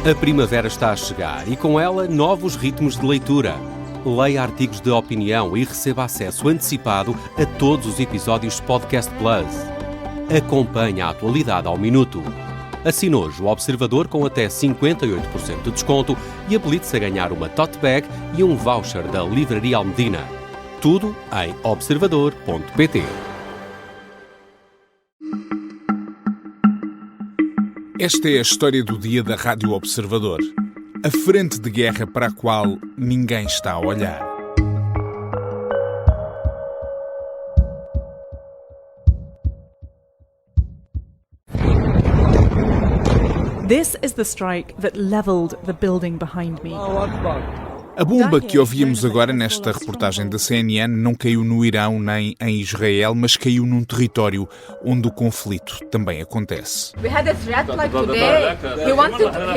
A primavera está a chegar e com ela novos ritmos de leitura. Leia artigos de opinião e receba acesso antecipado a todos os episódios de Podcast Plus. Acompanhe a atualidade ao minuto. Assine hoje o Observador com até 58% de desconto e habilite-se a ganhar uma tote bag e um voucher da Livraria Almedina. Tudo em observador.pt. Esta é a história do dia da Rádio Observador. A frente de guerra para a qual ninguém está a olhar. This is the strike that leveled the building behind me. A bomba que ouvíamos agora nesta reportagem da CNN não caiu no Irão nem em Israel, mas caiu num território onde o conflito também acontece. We had a threat like today. He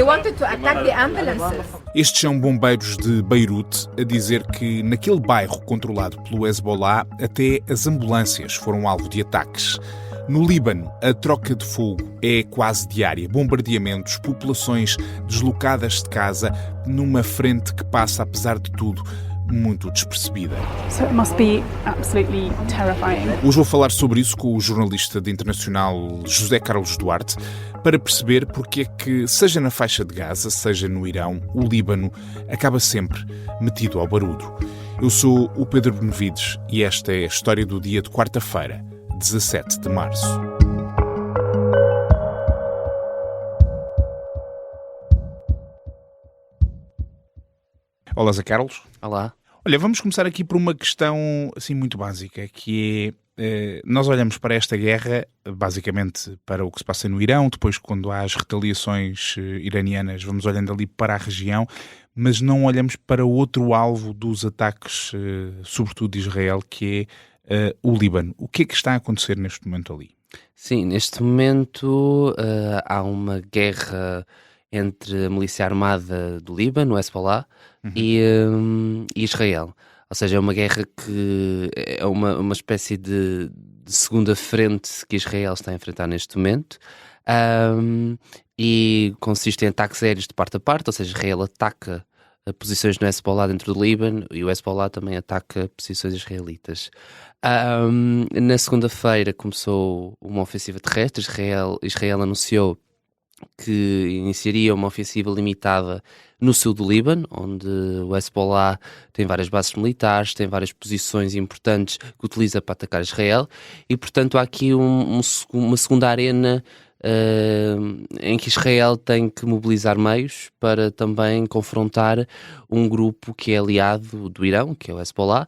wanted to attack the ambulances. Estes são bombeiros de Beirute a dizer que naquele bairro controlado pelo Hezbollah até as ambulâncias foram alvo de ataques. No Líbano, a troca de fogo é quase diária. Bombardeamentos, populações deslocadas de casa numa frente que passa, apesar de tudo, muito despercebida. So it must be absolutely terrifying. Hoje vou falar sobre isso com o jornalista de internacional José Carlos Duarte para perceber porque é que, seja na faixa de Gaza, seja no Irão, o Líbano acaba sempre metido ao barulho. Eu sou o Pedro Benevides e esta é a história do dia de quarta-feira, 17 de março. Olá, Zé Carlos. Olá. Olha, vamos começar aqui por uma questão assim muito básica, que é, nós olhamos para esta guerra, basicamente para o que se passa no Irão, depois quando há as retaliações iranianas, vamos olhando ali para a região, mas não olhamos para outro alvo dos ataques, sobretudo de Israel, que é o Líbano. O que é que está a acontecer neste momento ali? Sim, neste momento há uma guerra entre a milícia armada do Líbano, o Hezbollah, e Israel. Ou seja, é uma guerra que é uma espécie de segunda frente que Israel está a enfrentar neste momento. E consiste em ataques aéreos de parte a parte, ou seja, Israel ataca posições no Hezbollah dentro do Líbano e o Hezbollah também ataca posições israelitas. Na segunda-feira começou uma ofensiva terrestre. Israel anunciou que iniciaria uma ofensiva limitada no sul do Líbano, onde o Hezbollah tem várias bases militares, tem várias posições importantes que utiliza para atacar Israel e, portanto, há aqui uma segunda arena em que Israel tem que mobilizar meios para também confrontar um grupo que é aliado do Irão, que é o Hezbollah,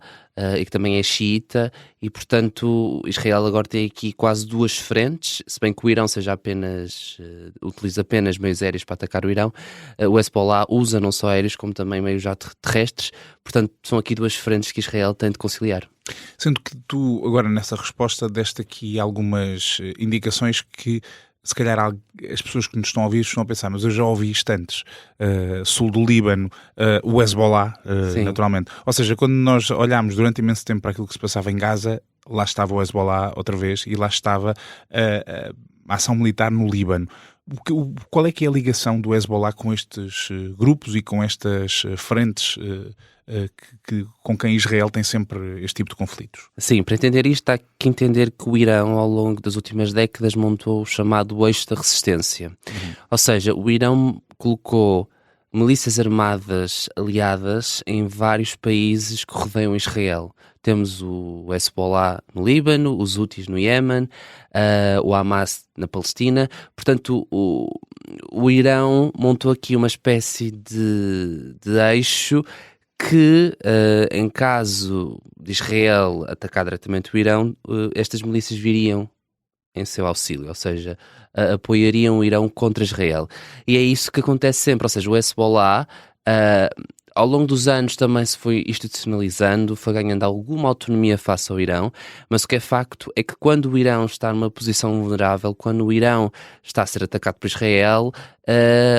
e que também é xiita, e portanto Israel agora tem aqui quase duas frentes, se bem que o Irão utiliza apenas meios aéreos para atacar o Irão, o Hezbollah usa não só aéreos como também meios já terrestres, portanto são aqui duas frentes que Israel tem de conciliar. Sendo que tu agora nessa resposta deste aqui algumas indicações que se calhar as pessoas que nos estão a ouvir estão a pensar, mas eu já ouvi isto antes. Sul do Líbano, o Hezbollah, naturalmente. Ou seja, quando nós olhámos durante imenso tempo para aquilo que se passava em Gaza, lá estava o Hezbollah outra vez e lá estava a ação militar no Líbano. Qual é que é a ligação do Hezbollah com estes grupos e com estas frentes com quem Israel tem sempre este tipo de conflitos? Sim, para entender isto há que entender que o Irão ao longo das últimas décadas montou o chamado eixo da resistência. Ou seja, o Irão colocou milícias armadas aliadas em vários países que rodeiam Israel. Temos o Hezbollah no Líbano, os Houthis no Iémen, o Hamas na Palestina. Portanto, o Irão montou aqui uma espécie de eixo que, em caso de Israel atacar diretamente o Irão, estas milícias viriam em seu auxílio, ou seja, apoiariam o Irão contra Israel. E é isso que acontece sempre, ou seja, o Hezbollah, ao longo dos anos também se foi institucionalizando, foi ganhando alguma autonomia face ao Irão, mas o que é facto é que quando o Irão está numa posição vulnerável, quando o Irão está a ser atacado por Israel,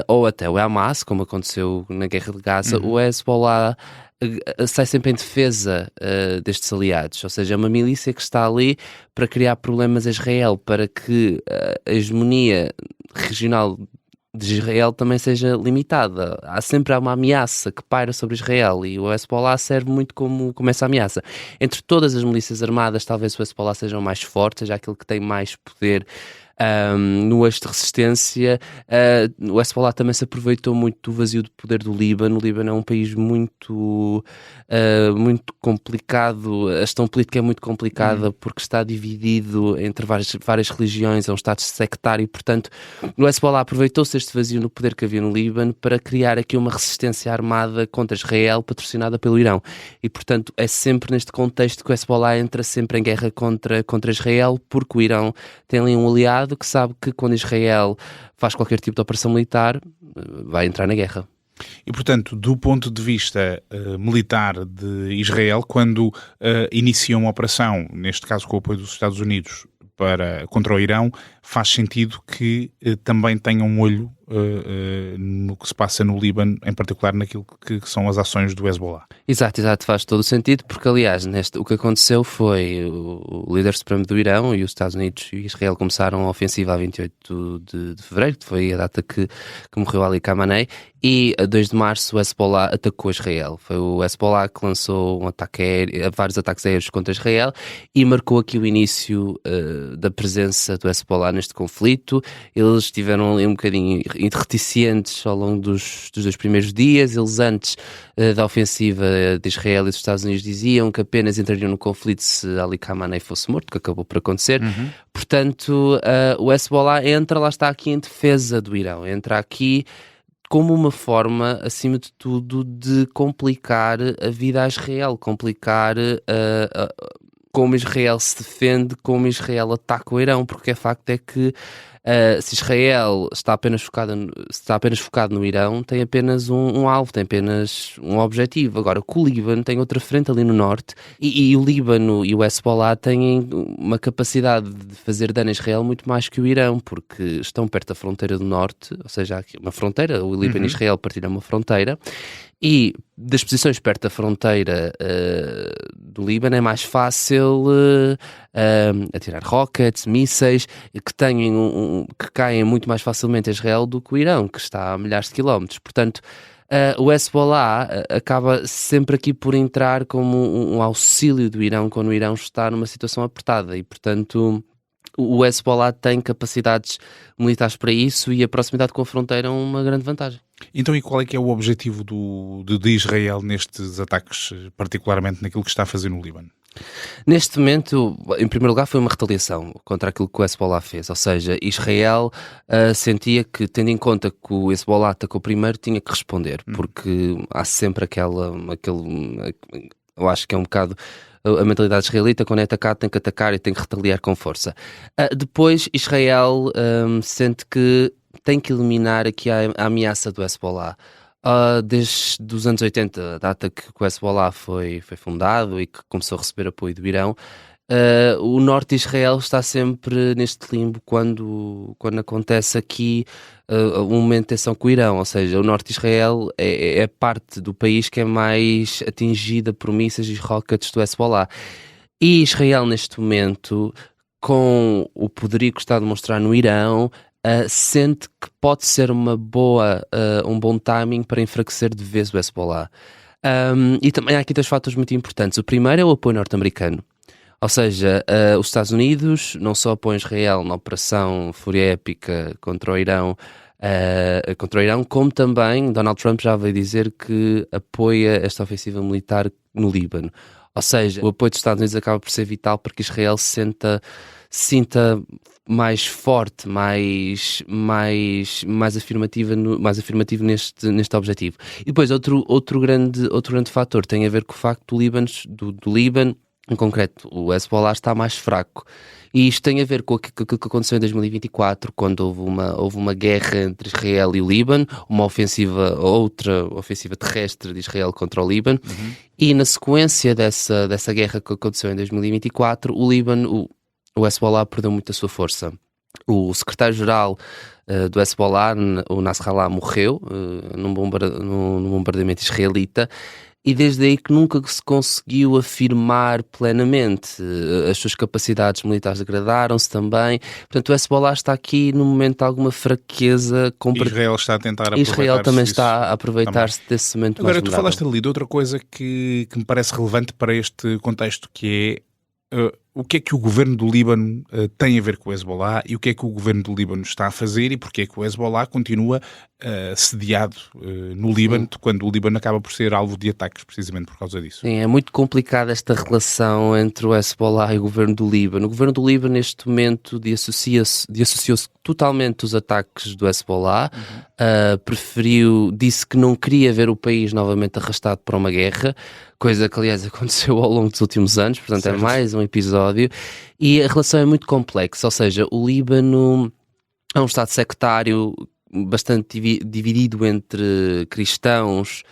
ou até o Hamas, como aconteceu na Guerra de Gaza, o Hezbollah sai sempre em defesa destes aliados, ou seja, é uma milícia que está ali para criar problemas a Israel, para que a hegemonia regional de Israel também seja limitada. Há sempre uma ameaça que paira sobre Israel e o Hezbollah serve muito como essa ameaça. Entre todas as milícias armadas, talvez o Hezbollah seja o mais forte, seja aquele que tem mais poder no eixo de resistência. O Hezbollah também se aproveitou muito do vazio de poder do Líbano. O Líbano é um país muito complicado, a gestão política é muito complicada porque está dividido entre várias religiões, é um Estado sectário, e portanto o Hezbollah aproveitou-se deste vazio no poder que havia no Líbano para criar aqui uma resistência armada contra Israel, patrocinada pelo Irão, e portanto é sempre neste contexto que o Hezbollah entra sempre em guerra contra Israel, porque o Irão tem ali um aliado que sabe que quando Israel faz qualquer tipo de operação militar, vai entrar na guerra. E, portanto, do ponto de vista militar de Israel, quando inicia uma operação, neste caso com o apoio dos Estados Unidos, contra o Irão, faz sentido que também tenha um olho no que se passa no Líbano, em particular naquilo que são as ações do Hezbollah. Exato, faz todo o sentido, porque aliás, o que aconteceu foi o líder supremo do Irão e os Estados Unidos e Israel começaram a ofensiva a 28 de fevereiro, que foi a data que morreu Ali Khamenei, e a 2 de março o Hezbollah atacou Israel. Foi o Hezbollah que lançou vários ataques aéreos contra Israel e marcou aqui o início da presença do Hezbollah neste conflito. Eles estiveram ali um bocadinho reticentes ao longo dos 2 primeiros dias. Eles antes da ofensiva de Israel e dos Estados Unidos diziam que apenas entrariam no conflito se Ali Khamenei fosse morto, que acabou por acontecer. Portanto, o Hezbollah entra, lá está, aqui em defesa do Irão, entra aqui como uma forma, acima de tudo, de complicar a vida a Israel, complicar como Israel se defende, como Israel ataca o Irão, porque o facto é que se Israel está apenas focado no Irão, tem apenas um alvo, tem apenas um objetivo. Agora, o Líbano tem outra frente ali no norte, e o Líbano e o Hezbollah têm uma capacidade de fazer dano a Israel muito mais que o Irão, porque estão perto da fronteira do norte, ou seja, há aqui uma fronteira, o Líbano e Israel partilham uma fronteira, e das posições perto da fronteira do Líbano é mais fácil atirar rockets, mísseis, que caem muito mais facilmente a Israel do que o Irão, que está a milhares de quilómetros. Portanto, o Hezbollah acaba sempre aqui por entrar como um auxílio do Irão quando o Irão está numa situação apertada, e portanto o Hezbollah tem capacidades militares para isso, e a proximidade com a fronteira é uma grande vantagem. Então, e qual é que é o objetivo de Israel nestes ataques, particularmente naquilo que está a fazer no Líbano? Neste momento, em primeiro lugar, foi uma retaliação contra aquilo que o Hezbollah fez, ou seja, Israel sentia que, tendo em conta que o Hezbollah atacou primeiro, tinha que responder, porque há sempre eu acho que é um bocado a mentalidade israelita: quando é atacado tem que atacar e tem que retaliar com força. Depois, Israel sente que tem que eliminar aqui a ameaça do Hezbollah. Desde os anos 80, a data que o Hezbollah foi fundado e que começou a receber apoio do Irão, o norte de Israel está sempre neste limbo quando acontece aqui um momento de tensão com o Irão, ou seja, o norte de Israel é a parte do país que é mais atingida por mísseis e rockets do Hezbollah. E Israel, neste momento, com o poderio que está a demonstrar no Irão, sente que pode ser um bom timing para enfraquecer de vez o Hezbollah. E também há aqui 2 fatores muito importantes. O primeiro é o apoio norte-americano. Ou seja, os Estados Unidos não só apoiam Israel na operação Fúria Épica contra o Irão, como também Donald Trump já veio dizer que apoia esta ofensiva militar no Líbano. Ou seja, o apoio dos Estados Unidos acaba por ser vital para que Israel sinta mais forte, mais afirmativo neste objetivo. E depois outro grande fator tem a ver com o facto do Líbano, em concreto, o Hezbollah está mais fraco. E isto tem a ver com o que aconteceu em 2024, quando houve uma guerra entre Israel e o Líbano, outra ofensiva terrestre de Israel contra o Líbano, e na sequência dessa guerra que aconteceu em 2024, o Hezbollah perdeu muito a sua força. O secretário-geral do Hezbollah, o Nasrallah, morreu num bombardeamento israelita, e desde aí que nunca se conseguiu afirmar plenamente. As suas capacidades militares degradaram-se também. Portanto, o Hezbollah está aqui num momento de alguma fraqueza. Israel está a tentar aproveitar-se Israel também disso. está a aproveitar-se desse momento. Agora, mais tu vulnerável. falaste ali de outra coisa que me parece relevante para este contexto, que é o que é que o governo do Líbano tem a ver com o Hezbollah e o que é que o governo do Líbano está a fazer e porque é que o Hezbollah continua sediado no Líbano, quando o Líbano acaba por ser alvo de ataques precisamente por causa disso. Sim, é muito complicada esta relação entre o Hezbollah e o governo do Líbano. O governo do Líbano, neste momento, dissociou-se totalmente dos ataques do Hezbollah, disse que não queria ver o país novamente arrastado para uma guerra, coisa que, aliás, aconteceu ao longo dos últimos anos, portanto certo. É mais um episódio, e a relação é muito complexa, ou seja, o Líbano é um Estado sectário bastante dividido entre cristãos,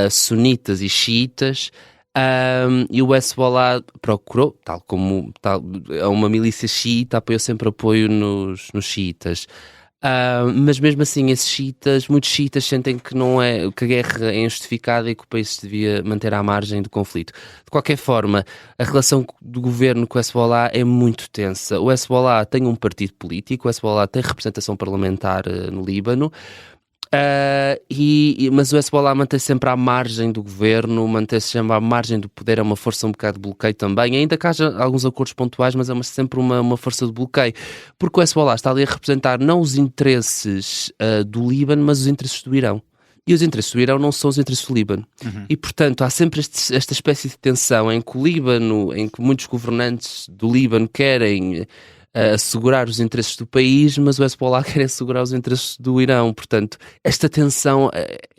sunitas e xiitas, e o Hezbollah procurou, é uma milícia xiita, apoiou sempre apoio nos xiitas. Mas mesmo assim, muitos xiitas sentem que que a guerra é injustificada e que o país se devia manter à margem do conflito. De qualquer forma, a relação do governo com o Hezbollah é muito tensa. O Hezbollah tem um partido político, o Hezbollah tem representação parlamentar no Líbano, mas o Hezbollah mantém-se sempre à margem do governo, mantém-se sempre à margem do poder, é uma força um bocado de bloqueio também, ainda que haja alguns acordos pontuais, mas é sempre uma força de bloqueio, porque o Hezbollah está ali a representar não os interesses do Líbano, mas os interesses do Irão. E os interesses do Irão não são os interesses do Líbano. E, portanto, há sempre esta espécie de tensão em que em que muitos governantes do Líbano querem assegurar os interesses do país, mas o Hezbollah quer assegurar os interesses do Irão. Portanto, esta tensão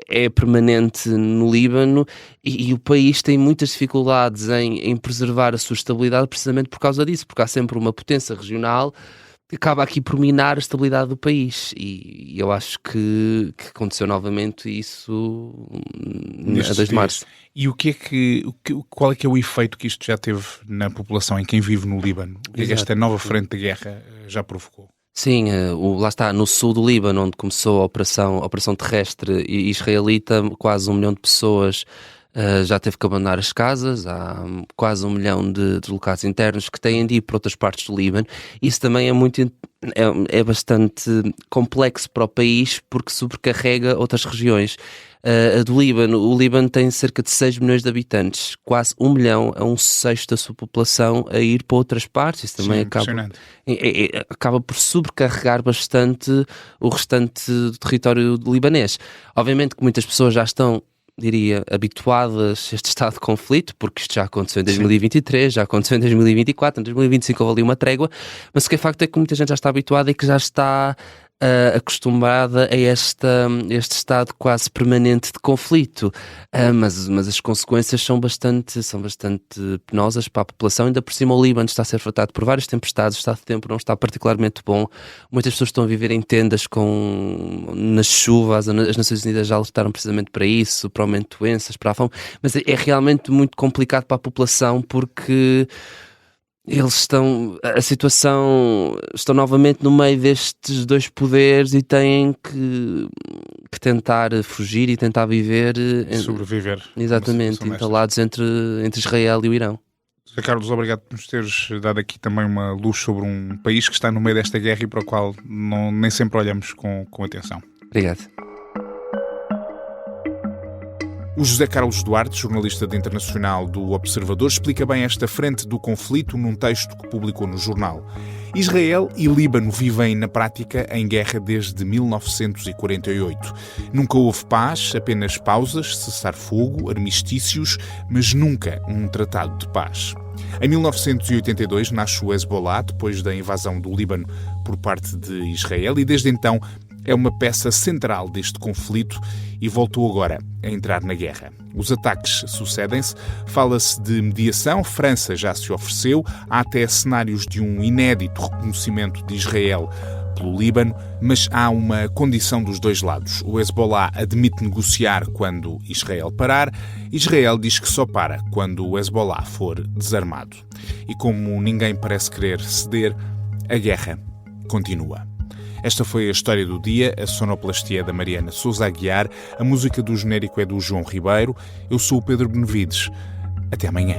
é permanente no Líbano e o país tem muitas dificuldades em preservar a sua estabilidade precisamente por causa disso, porque há sempre uma potência regional que acaba aqui por minar a estabilidade do país, e eu acho que aconteceu novamente isso a 2 de março. E qual é que é o efeito que isto já teve na população, em quem vive no Líbano? O que é que esta nova frente de guerra já provocou? Sim, lá está, no sul do Líbano, onde começou a operação terrestre israelita, quase 1 milhão de pessoas já teve que abandonar as casas, há quase 1 milhão de deslocados internos que têm de ir para outras partes do Líbano. Isso também é bastante complexo para o país, porque sobrecarrega outras regiões. Do Líbano, o Líbano tem cerca de 6 milhões de habitantes, quase 1 milhão, é 1/6 da sua população a ir para outras partes. Isso também acaba por sobrecarregar bastante o restante do território libanês. Obviamente que muitas pessoas já estão, diria, habituadas a este estado de conflito, porque isto já aconteceu em 2023, já aconteceu em 2024, em 2025 houve ali uma trégua, mas o que é facto é que muita gente já está habituada e que já está acostumada a este estado quase permanente de conflito, mas as consequências são bastante penosas para a população. Ainda por cima o Líbano está a ser afetado por várias tempestades, o estado de tempo não está particularmente bom, muitas pessoas estão a viver em tendas nas chuvas, as Nações Unidas já alertaram precisamente para isso, para o aumento de doenças, para a fome, mas é realmente muito complicado para a população, porque estão novamente no meio destes dois poderes e têm que tentar fugir e tentar viver, sobreviver, exatamente, entalados entre Israel e o Irão. José Carlos, obrigado por nos teres dado aqui também uma luz sobre um país que está no meio desta guerra e para o qual nem sempre olhamos com atenção. Obrigado. O José Carlos Duarte, jornalista de internacional do Observador, explica bem esta frente do conflito num texto que publicou no jornal. Israel e Líbano vivem, na prática, em guerra desde 1948. Nunca houve paz, apenas pausas, cessar-fogo, armistícios, mas nunca um tratado de paz. Em 1982 nasce o Hezbollah, depois da invasão do Líbano por parte de Israel, e desde então é uma peça central deste conflito e voltou agora a entrar na guerra. Os ataques sucedem-se, fala-se de mediação, França já se ofereceu, há até cenários de um inédito reconhecimento de Israel pelo Líbano, mas há uma condição dos dois lados. O Hezbollah admite negociar quando Israel parar, Israel diz que só para quando o Hezbollah for desarmado. E como ninguém parece querer ceder, a guerra continua. Esta foi a história do dia, a sonoplastia é da Mariana Sousa Aguiar, a música do genérico é do João Ribeiro. Eu sou o Pedro Benevides. Até amanhã.